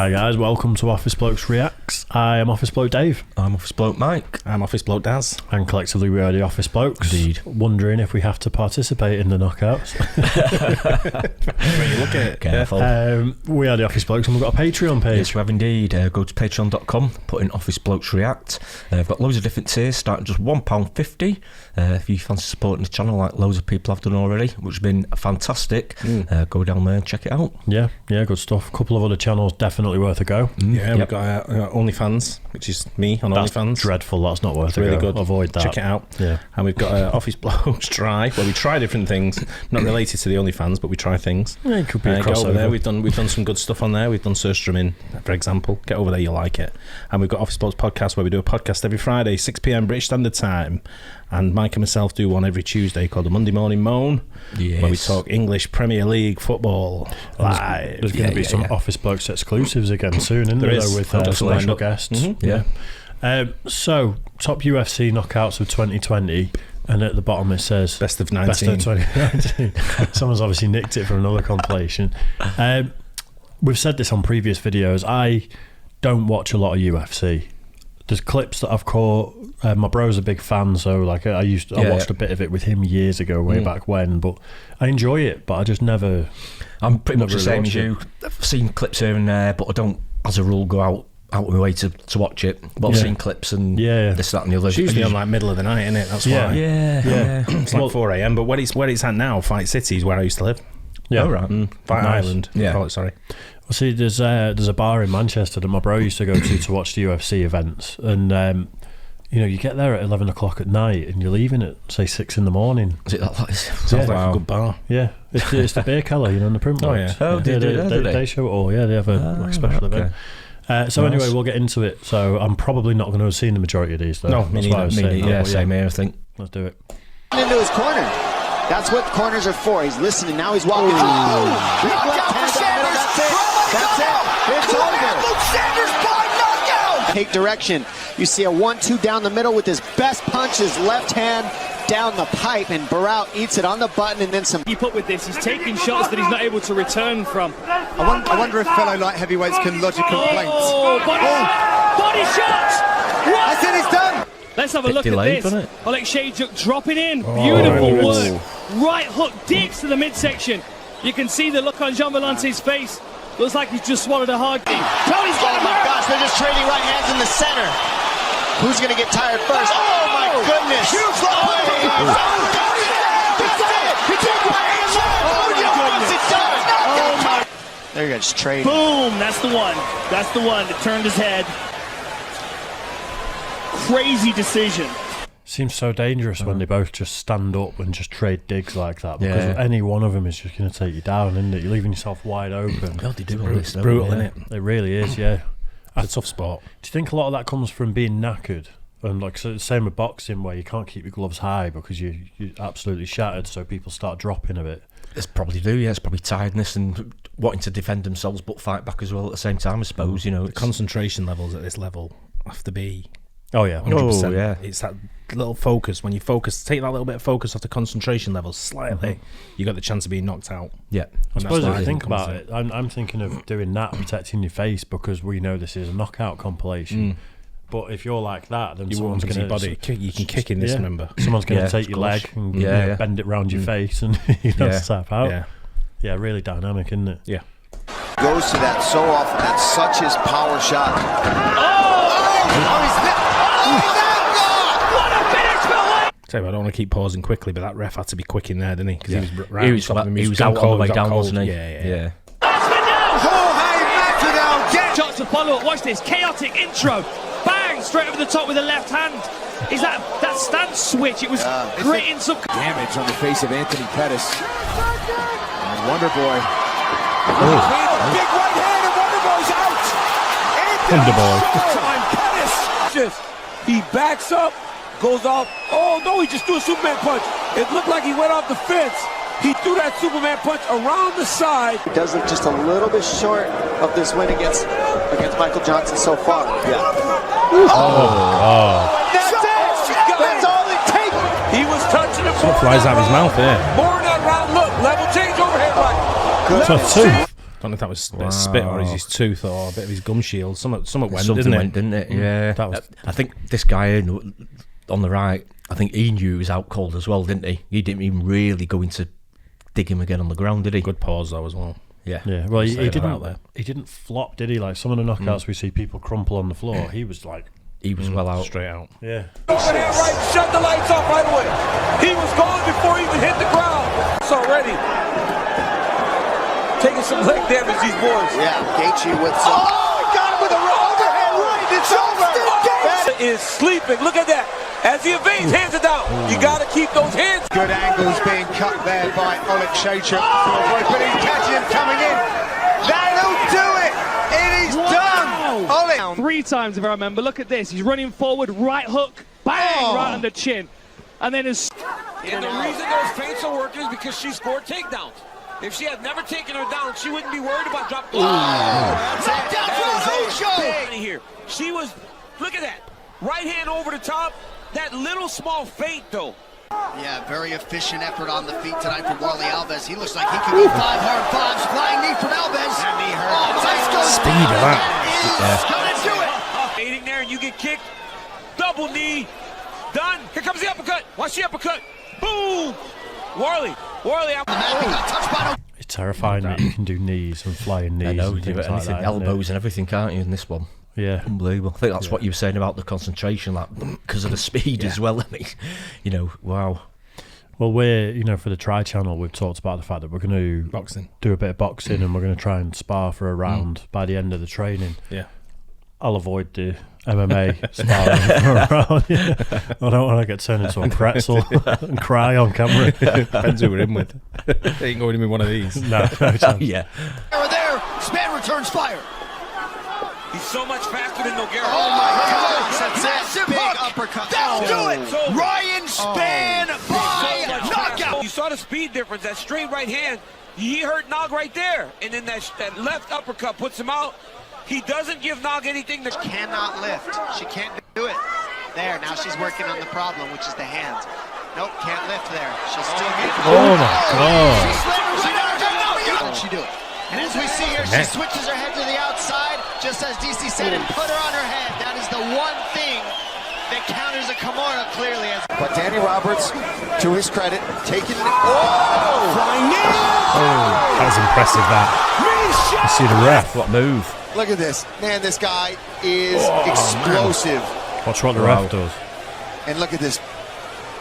Hi guys, welcome to Office Blokes Reacts. I am Office Bloke Dave. I'm Office Bloke Mike. I'm Office Bloke Daz. And collectively we are the Office Blokes. Indeed. Wondering if we have to participate in the knockouts. When you look at it. Careful. We are the Office Blokes and we've got a Patreon page. Yes, we have indeed. Go to patreon.com, put in Office Blokes React. I've got loads of different tiers, starting just £1.50. If you fancy supporting the channel like loads of people have done already, which has been fantastic, go down there and check it out. Yeah, good stuff. A couple of other channels definitely worth a go. Yeah, we've got OnlyFans, which is me on That's OnlyFans. dreadful, that's not worth It's really a go. good. Avoid that. Check it out. Yeah. And we've got Office Blokes Try, where we try different things, not related to the OnlyFans, but we try things. Yeah, it could be a Go over there. crossover. We've done some good stuff on there. We've done surstrumming, for example. Get over there, you'll like it. And we've got Office Blokes Podcast, where we do a podcast every Friday, 6 p.m. British Standard Time. And Mike and myself do one every Tuesday called the Monday Morning Moan, where we talk English Premier League football live. There's going to be some Office Blokes exclusives again soon, isn't there? is. With Some special lined up. guests. Yeah. So, top UFC knockouts of 2020, and at the bottom it says Best of 19. Best of 2019. Someone's obviously nicked it from another compilation. We've said this on previous videos. I don't watch a lot of UFC. There's clips that I've caught. My bro's a big fan, so like I watched a bit of it with him years ago, way back when. But I enjoy it, but I just never. I'm pretty much the really same watch as you. I've seen clips here and there, but I don't, as a rule, go out of my way to watch it. But I've seen clips and this, that, and the other. It's usually on like middle of the night, isn't it? That's why. Yeah. It's like 4 a.m. But where it's at now, Fight City is where I used to live. Yeah, Oh, right. Fight Nice. Island. Yeah. Call it, sorry. Well, see, there's a bar in Manchester that my bro used to go to watch the UFC events, and you get there at 11 o'clock at night, and you're leaving at say 6 in the morning. Is it that? Sounds like a good bar. Yeah, it's the beer keller, in the print box. yeah. Oh, they show it all. Yeah, they have a special event. So Nice. anyway, we'll get into it. So I'm probably not going to have seen the majority of these, though. No, me That's why I was neither. saying that, Yeah, but same here, I think. Let's do it. Into his corner. That's what corners are for. He's listening. Now he's walking. Big left hand down the middle. That's it. It's over. Sanders by knockout. Take direction. You see a 1-2 down the middle with his best punch, his left hand down the pipe, and Barao eats it on the button, and then some. You put with this, he's taking shots that he's not able to return from. I wonder if fellow light heavyweights can lodge a complaint. Body shots! What? I said he's done. Let's have a look delayed, at wasn't this. it? Alex Shayjuk dropping in. Beautiful nice. work. Right hook digs to the midsection. You can see the look on Jean Valente's face. Looks like he's just swallowed a hard thing. Tony's got Oh my gosh, they're just trading right hands in the center. Who's going to get tired first? Oh my goodness. Huge There you go, just trading. Boom! That's the one. That's the one that turned his head. Crazy decision. Seems so dangerous when they both just stand up and just trade digs like that, because any one of them is just going to take you down, isn't it? You're leaving yourself wide open. God, they do all this, It's brutal, isn't it? It really is, yeah. It's a tough sport. Do you think a lot of that comes from being knackered? And like, so same with boxing, where you can't keep your gloves high because you're absolutely shattered, so people start dropping a bit. It's probably do, yeah. It's probably tiredness and wanting to defend themselves but fight back as well at the same time, I suppose. The concentration levels at this level have to be Oh yeah, 100%. Oh, yeah. It's that little focus. When you focus, take that little bit of focus off the concentration levels slightly, you got the chance of being knocked out. Yeah. I suppose if why you think it comes about to it, I'm thinking of doing that, protecting your face, because we know this is a knockout compilation. But if you're like that, then You someone's want going your body. You can kick in this. Remember, someone's going to Yeah, take of your course. leg and Yeah, yeah. bend it round your face, and tap out. Yeah, really dynamic, isn't it? Yeah. Goes to that so often. That's such his power shot. Tell you, I don't want to keep pausing quickly, but that ref had to be quick in there, didn't he? Because he was right He on was, top of him. he was gone out all cold, the way got down, cold. wasn't he? Yeah. Shots to follow up. Watch this chaotic intro. Bang! Straight over the top with the left hand. Is that stance switch? It was creating some Damage on the face of Anthony Pettis. And Wonder Boy. Big right hand and Wonder Boy's out. Wonder Boy. Pettis. He backs up, goes off. Oh no, he just threw a Superman punch. It looked like he went off the fence. He threw that Superman punch around the side. He does look just a little bit short of this win against Michael Johnson so far. Yeah. That's it. That's all it takes. He was touching it. Flies out of his mouth there. More in that round. Look, level change overhead right. So two. don't know if that was a bit of spit or is his tooth or a bit of his gum shield. Something went, didn't it? Yeah. That was. I think this guy on the right, I think he knew he was out cold as well, didn't he? He didn't even really go in to dig him again on the ground, did he? Good pause though as well. Yeah. Yeah. Well, he out there. didn't flop, did he? Like some of the knockouts we see people crumple on the floor. He was like. He was well out. Straight out. Yeah. Overhand right, shut the lights off right away. He was gone before he even hit the ground. It's already taking some leg damage, these boys. Yeah, Gaethje with some. Oh, he got him with a overhand right. It's over. That is sleeping. Look at that. As he evades, hands it down. You got to keep those hands. Good angles being cut there by Oleg Shacher. But he's catching him coming in. That'll do it. It is done. Oleg. 3 times if I remember. Look at this. He's running forward, right hook, bang, right on the chin. And then his... And the reason those feints are working is because she scored takedowns. If she had never taken her down, she wouldn't be worried about dropping. Drop down for an Here. She was, look at that. Right hand over the top. That little small feint, though. Yeah, very efficient effort on the feet tonight from Warley Alves. He looks like he could go 5 hard 5s. Flying knee from Alves. That knee hurt. Nice goes Speed of that. Is gonna do it. Fading there and you get kicked. Double knee. Done. Here comes the uppercut. Watch the uppercut. Boom. Warley. It's terrifying that you can do knees and flying knees. I know, and you do things anything, like that, isn't elbows and everything, can't you, in this one? Yeah. Unbelievable. I think that's what you were saying about the concentration, like, because of the speed as well. I mean, you know, wow. Well, we're, for the Try channel, we've talked about the fact that we're going to do a bit of boxing and we're going to try and spar for a round by the end of the training. Yeah. I'll avoid the MMA sparring for a round. I don't want to get turned into a pretzel and cry on camera. Depends who we're in with. Ain't going in with one of these. No chance. Yeah. There, Span returns fire. He's so much faster than Nogueira. Oh my God! Massive big uppercut. That'll do it. Ryan Span by knockout. You saw the speed difference. That straight right hand, he hurt Nog right there, and then that left uppercut puts him out. He doesn't give Nog anything to... Cannot lift. She can't do it. There, now she's working on the problem, which is the hands. Nope, can't lift there. She'll still get... Oh my God. She slammed right out of her. How did she do it? And as we see here, she switches her head to the outside, just as DC said, and put her on her head. That is the one thing that counters a Kimura clearly. But Danny Roberts, to his credit, taking... Flying knee! That was impressive, that. You see the ref. What move? Look at this. Man, this guy is explosive. Watch what the ref does. And look at this.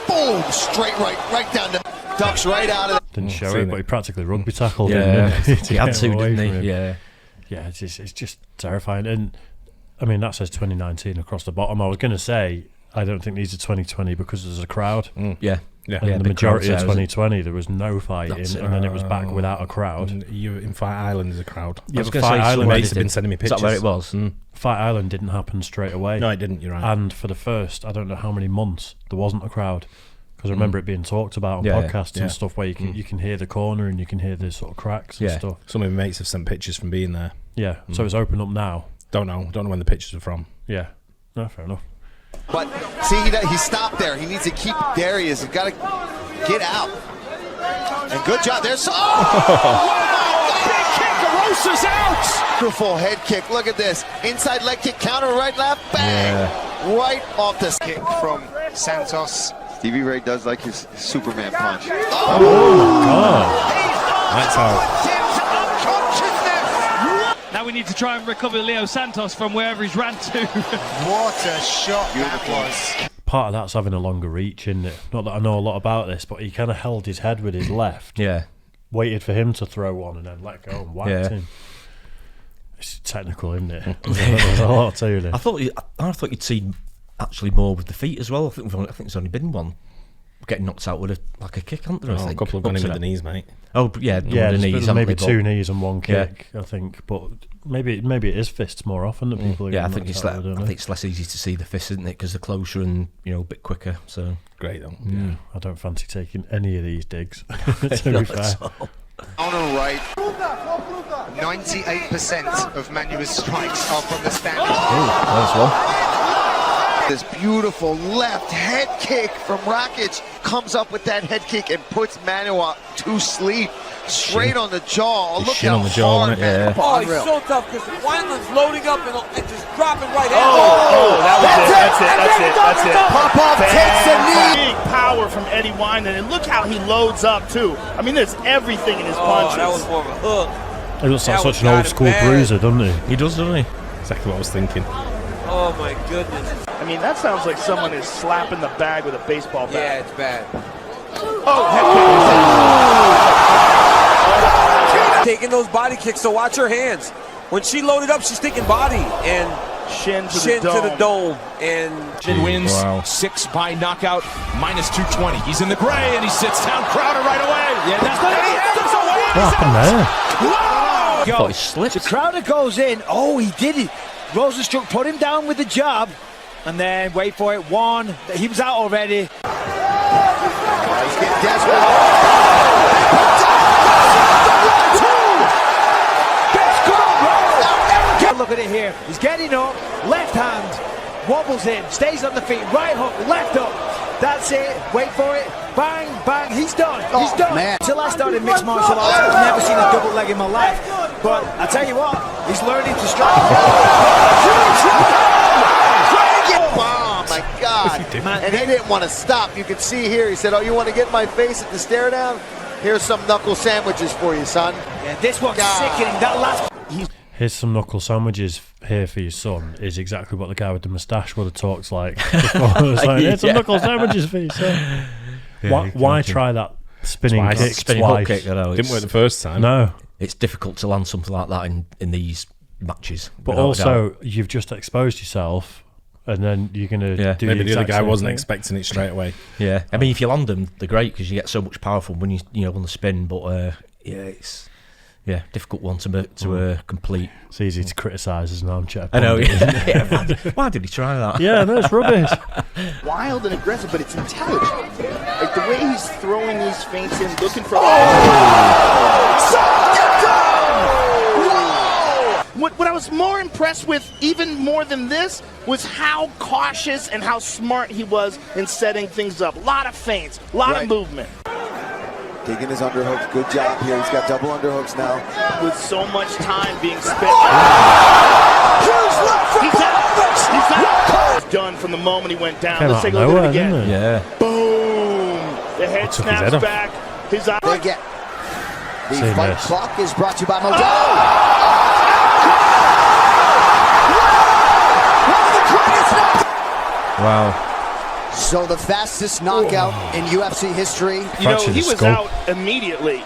Boom! Straight right down the... Ducks right out of it. Didn't show it, but he practically rugby tackled him. Yeah, he had get to, away didn't from he? him. Yeah. It's just terrifying. And I mean, that says 2019 across the bottom. I was going to say, I don't think these are 2020 because there's a crowd. Yeah. And Yeah, the big majority of crowd, 2020, there was no fighting, and then it was back without a crowd. And you in Fight Island is a crowd. Yeah, was but gonna Fight say, Island, Mates have been sending me pictures. Is that where it was? Fight Island didn't happen straight away. No, it didn't. You're right. And for the first, I don't know how many months, there wasn't a crowd. Because I remember it being talked about on podcasts and stuff where you can hear the corner and you can hear the sort of cracks and stuff. Some of my mates have sent pictures from being there. Yeah, so it's open up now. Don't know when the pictures are from. Yeah, no, fair enough. But see, he stopped there. He needs to keep... There he is. He's got to get out. And good job. There's... Big kick, Rosa's out! Beautiful head kick. Look at this. Inside leg kick, counter, right, left, bang! Right off the kick from Santos. Stevie Ray does like his Superman punch. That's out. Now we need to try and recover Leo Santos from wherever he's ran to. What a shot that was. Part of that's having a longer reach, isn't it? Not that I know a lot about this, but he kind of held his head with his left, waited for him to throw one, and then let go and whacked him. It's technical, isn't it? There's a lot to it. I thought you'd seen actually more with the feet as well. I think there's only been one getting knocked out with a kick, hasn't there? I think A couple have gone in with the knees, mate. Oh, yeah, there's the knees, maybe two knees and one kick, I think. But maybe it is fists more often that people. I think it's less easy to see the fists, isn't it? Because they're closer and a bit quicker. So great though. Yeah, I don't fancy taking any of these digs. To be fair. On the right, 98% of Manua's strikes are from the stand. Nice one. This beautiful left head kick from Rakic comes up with that head kick and puts Manua to sleep. straight on the jaw. Look shin how on the jaw, hard, wasn't it? man. Yeah. Oh, he's so tough because Wineland's loading up and just dropping right at him. That's it. Pop off, takes a knee. Big power from Eddie Wineland, and look how he loads up too. I mean, there's everything in his punches. That was more of a hook. He looks like That such was an old kinda school bad. bruiser, doesn't he? He does, doesn't he? Exactly what I was thinking. Oh my goodness. I mean, that sounds like someone is slapping the bag with a baseball bat. Yeah, it's bad. Oh, heck. Taking those body kicks, so watch her hands. When she loaded up, she's thinking body and Shin to shin the dome. to the dome. And Wins Wow. 6 by knockout, minus 220. He's in the gray and he sits down Crowder right away. Yeah, that's good. He heads away. What happened there? I thought he slipped. The Crowder goes in. Oh, he did it. Rosenstruck put him down with the jab. And then, wait for it, one. He was out already. He's getting desperate. Look at it here. He's getting up. Left hand. Wobbles in. Stays on the feet. Right hook. Left up. That's it. Wait for it. Bang, bang. He's done. He's done. Man. Till I started mixed martial arts, I've never seen a double leg in my life. But I tell you what, he's learning to strike. Oh my God. And he didn't want to stop. You can see here, he said, oh, you want to get in my face at the stare down? Here's some knuckle sandwiches for you, son. Yeah, this one's sickening. That last... Here's some knuckle sandwiches here for your son is exactly what the guy with the moustache would have talked like before. It's like, here's some knuckle sandwiches for your son. Yeah, why try that spinning kick Spinning twice? hook kick, I know. Didn't work the first time. No. It's difficult to land something like that in these matches. But without a also, doubt. you've just exposed yourself, and then you're going to do Maybe the other exact guy same wasn't thing. expecting it straight away. Yeah, I mean, if you land them, they're great because you get so much power from when you on the spin. But it's difficult one to complete. It's easy to criticise as an armchair I know. pundit, isn't it? Yeah, why did he try that? Yeah, no, it's rubbish. Wild and aggressive, but it's intelligent. Like the way he's throwing these feints in, looking for... What I was more impressed with, even more than this, was how cautious and how smart he was in setting things up. A lot of feints, a lot of movement. Digging his underhooks. Good job here. He's got double underhooks now. With so much time being spent. He's out. Done from the moment he went down. Came Let's out take a of look at nowhere, it again. didn't it? Yeah. Boom! The head took his snaps head off. back. His eye. They get. The Same fight mess. clock is brought to you by Modelo. Wow. So the fastest knockout in UFC history. You know, Fractured he his was skull. out immediately.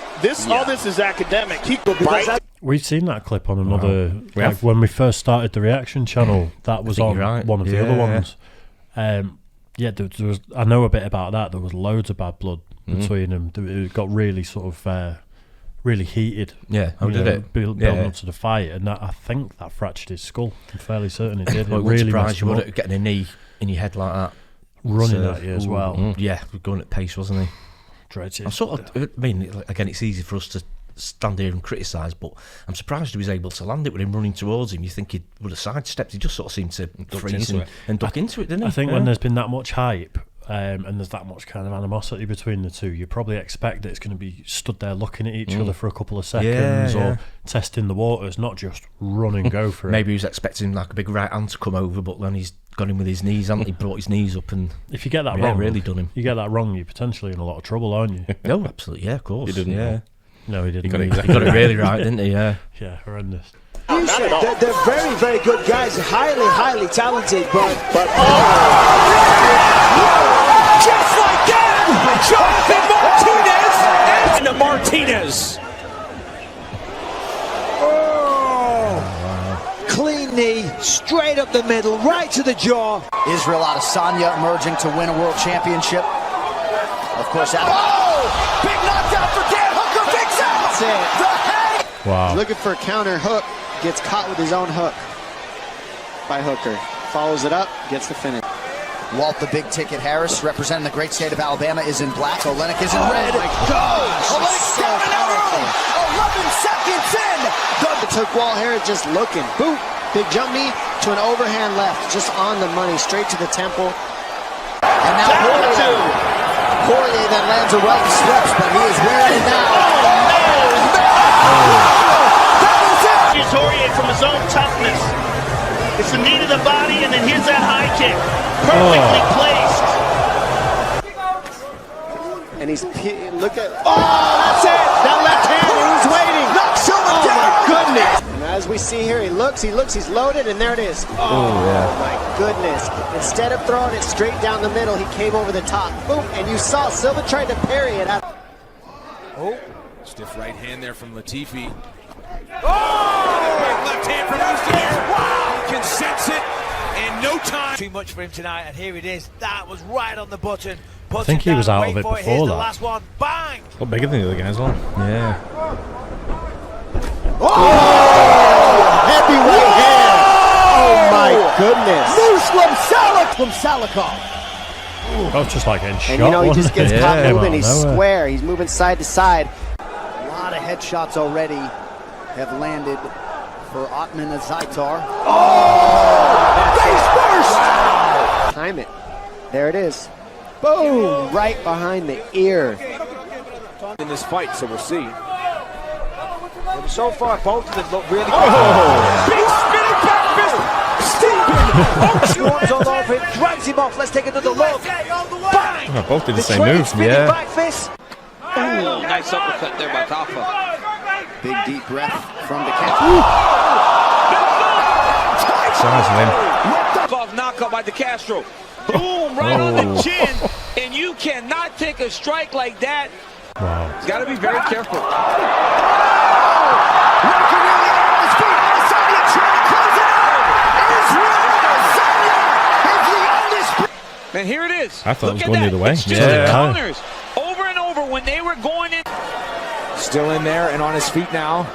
All this is academic. He could bite. We've seen that clip on another. We Like have? when we first started the reaction channel, that was think on you're right. one of the other Yeah. ones. There was. I know a bit about that. There was loads of bad blood between them. It got really sort of really heated. Yeah. How you did know, it? building up to the fight, and I think that fractured his skull. I'm fairly certain it did. Well, It it wouldn't really surprise messed you, him would up. it? Getting a knee in your head like that. Running So- at you as well. Yeah, going at pace, wasn't he? Dreaded. I'm sort of. I mean, again, it's easy for us to stand here and criticise, but I'm surprised he was able to land it with him running towards him. You think he would have sidestepped? He just sort of seemed to freeze into it. and duck into it, didn't he? I think Yeah. when there's been that much hype and there's that much kind of animosity between the two, you probably expect that it's going to be stood there looking at each other for a couple of seconds Yeah. or testing the waters, not just run and go for it. Maybe he was expecting like a big right hand to come over, but then he's got him with his knees, hasn't he? Brought his knees up and If you get that yeah, wrong, really done him. You get that wrong, you're potentially in a lot of trouble, aren't you? No, absolutely, yeah, of course. He didn't. Yeah, No, he didn't. He got it either. exactly he got it really right, didn't he? Yeah. Yeah, horrendous. They're very, very good guys. Highly, highly talented. But just like that, Jonathan Martinez and Martinez. clean knee, straight up the middle, right to the jaw. Israel Adesanya emerging to win a world championship. Of course, that. Oh! Big knockdown for Dan Hooker. Big out. That's it. The head. Wow. Looking for a counter hook, gets caught with his own hook by Hooker. Follows it up, gets the finish. Walt the Big Ticket Harris, representing the great state of Alabama, is in black. Olenek is in red. my gosh, Olenek's so down in that room. 11 seconds in. It took Walt Harris just looking. Boom. Big jump knee to an overhand left, just on the money, straight to the temple. And now Poirier then lands a right and slips, but he is wearing it now. Deteriorate from his own toughness. It's the knee to the body, and then here's that high kick. Perfectly placed. And he's, look at, that's it! That left hand, he was waiting! Oh my goodness! And as we see here, he looks, he's loaded, and there it is. Oh my goodness. Instead of throwing it straight down the middle, he came over the top. Boom, and you saw Silva tried to parry it. Stiff right hand there from Latifi. Left hand from Mustafa. Wow! Can sense it in no time. Too much for him tonight, and here it is. That was right on the button. I think he was out of it before Here's that. the last one. Bang! A lot bigger than the other guy as well. Yeah. Heavyweight hand! Oh my goodness! From Salikov. That was just like getting shot. And you know, he just gets caught Yeah. moving, he's Nowhere. square, he's moving side to side. A lot of headshots already have landed for Otman Azaitar. Face first! Wow. Time it. There it is. Boom! Right behind the ear. In this fight, so we'll see. And so far, both of them look really good. Big spinning back fist! She runs all over him, drags him off. Let's take another look. Bang! Oh, both did the same train move. spinning Yeah. back fist. Oh, nice uppercut there by Kafa. Big deep breath from the cat. Size of him. Off knockout by De Castro. Boom, right on the chin. And you cannot take a strike like that. Wow. Got to be very careful. And here it is. I thought it was Look going at the other way. It's just Yeah. the counters. Over and over when they were going in. Still in there and on his feet now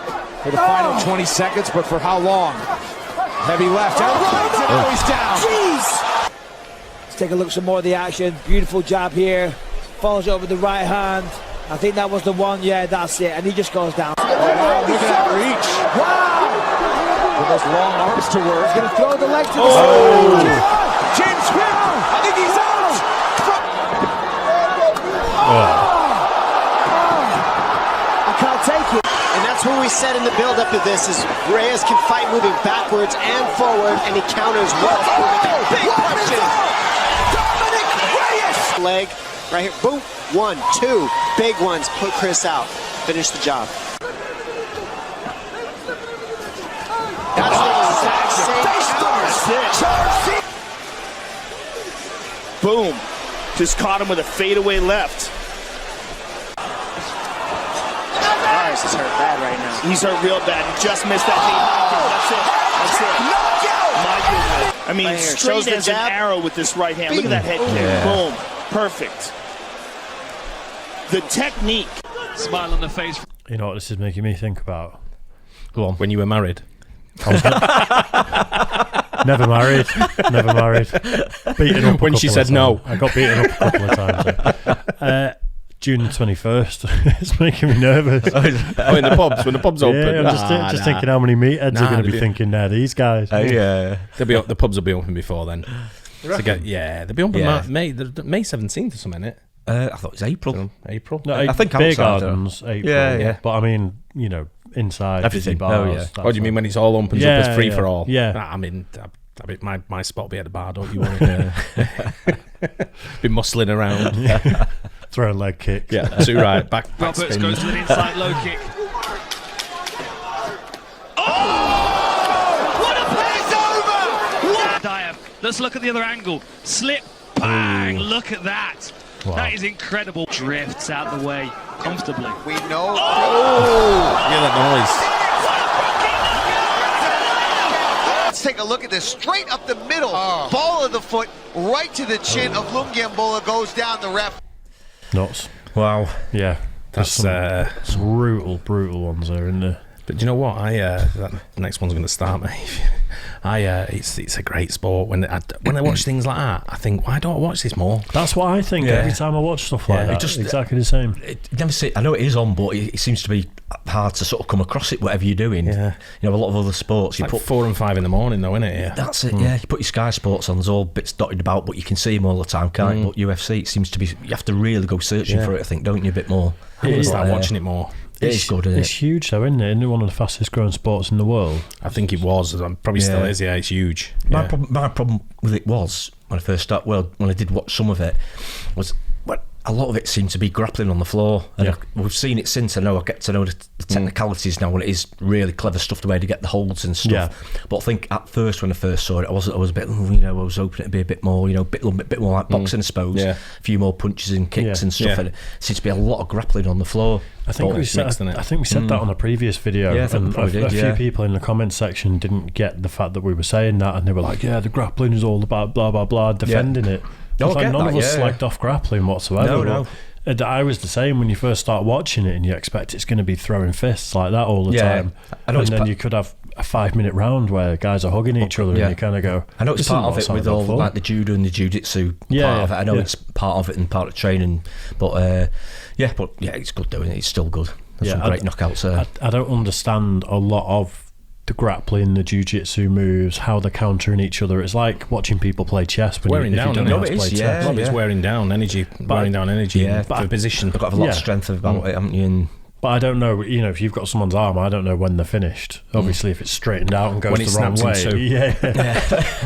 for the final 20 seconds, but for how long? Heavy left, and right, and now he's down. Jeez! Let's take a look at some more of the action. Beautiful jab here. Falls over the right hand. I think that was the one. Yeah, that's it. And he just goes down. Oh, wow, look at that reach. Wow! With those long arms to work. He's going to throw the leg to the side. James Smith, I think he's out. I can't take it. And that's what we said in the build-up of this is Reyes can fight moving backwards and forward, and he counters well. Big punches. Dominic Reyes! Leg right here. Boom. 1, 2. Big ones. Put Chris out. Finish the job. That's the exact same counter. Boom. Just caught him with a fadeaway left. Lars is hurt bad right now. He's hurt real bad. He just missed that knee. That's it. My goodness. I mean, Right here. Shows straight the as an jab. arrow with this right hand. Look at that head kick. Yeah. Boom. Perfect. The technique. Smile on the face. You know what this is making me think about? Go on. When you were married. Never married. Beaten up. When she said no. I got beaten up a couple of times. June 21st. It's making me nervous. Oh, in the pubs, when the pubs open. Yeah, I'm just thinking how many meatheads are going to be thinking now. These guys. Yeah. The pubs will be open before then. They'll be open May 17th or something, innit? I thought it was April. April? No, I think Beer outside, Gardens, April. Yeah. But I mean, you know, inside Everything. busy bars. Oh, yeah. that's What do you mean when it's all opens up as free for all? Yeah. Nah, I mean, my spot will be at the bar, don't you want to be muscling around? Throwing leg kicks. Yeah, too right. Back Roberts spins. goes to an inside low kick. What a place over! Dyer. Let's look at the other angle. Slip, bang! Look at that. Wow. That is incredible. Drifts out the way comfortably. We know. Yeah, that Let's take a look at this. Straight up the middle. Ball of the foot, right to the chin of Lungiambola, goes down the ref. Nuts. Wow. Yeah. That's There's some brutal ones there, isn't there? But do you know what? That next one's going to start me. It's a great sport. When I watch things like that, I think, why don't I watch this more? That's what I think every time I watch stuff like that. just exactly the same. I know it is on, but it seems to be hard to sort of come across it, whatever you're doing. Yeah. You know, a lot of other sports, It's like 4 and 5 in the morning, though, isn't it? Yeah. That's it, yeah. You put your Sky Sports on, there's all bits dotted about, but you can see them all the time, can't you? But UFC, it seems to be, you have to really go searching for it, I think, don't you, a bit more? I'm going to start watching it more. It's good, isn't it? It's huge, though, isn't it? Isn't it one of the fastest growing sports in the world? I think it was. Probably still is. Yeah, it's huge. My problem with it was when I first started. Well, when I did watch some of it, was a lot of it seemed to be grappling on the floor, and we've seen it since. I know I get to know the technicalities now, when it is really clever stuff, the way to get the holds and stuff. Yeah. But I think at first, when I first saw it, I was a bit, I was hoping it'd be a bit more, a bit more like boxing, I suppose. Yeah. A few more punches and kicks and stuff. And it seems to be a lot of grappling on the floor. I think we said that on a previous video. Yeah, and a few people in the comments section didn't get the fact that we were saying that, and they were like, "Yeah, the grappling is all about blah blah blah," defending it. None of us slagged off grappling whatsoever. No. I was the same when you first start watching it, and you expect it's going to be throwing fists like that all the time. And then you could have a 5-minute round where guys are hugging each other, and you kind of go. I know it's part of it with all like the judo and the jiu-jitsu part of it. I know it's part of it and part of training, but it's good doing it. It's still good. There's some great knockouts there. I don't understand a lot of the grappling, the jiu-jitsu moves, how they're countering each other. It's like watching people play chess. It's wearing down energy for position. They've got to have a lot of strength about it, haven't you? But I don't know, if you've got someone's arm, I don't know when they're finished. Obviously, if it's straightened out and goes the wrong way.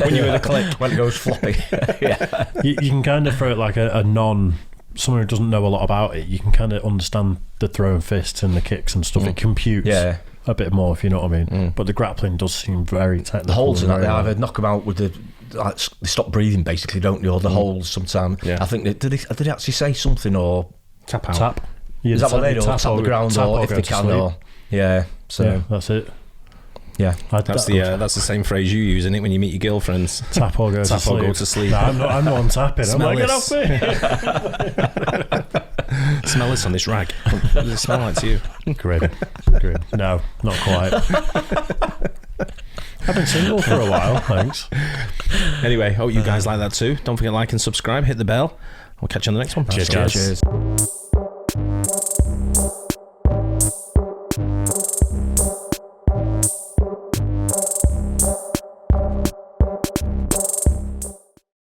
When you're in a click, when it goes floppy. You can kind of throw it like someone who doesn't know a lot about it. You can kind of understand the throwing fists and the kicks and stuff. It computes a bit more, if you know what I mean. But the grappling does seem very technical. The holds in that, they either knock them out with they stop breathing, basically, don't you? Or the holds sometimes. I think did they actually say something or tap out? Tap. Is that what they do? Tap the ground, or if they can, or that's it. Yeah, that's the same phrase you use, isn't it, when you meet your girlfriends? Tap or go to sleep. Or go to sleep. No, I'm not on tapping. Smell I'm like, this. Get off me. Smell this on this rag. What does it smell like to you? Grim. No, not quite. I've been single for a while, thanks. Anyway, hope you guys like that too. Don't forget to like and subscribe, hit the bell. We'll catch you on the next one. Cheers, guys. Cheers.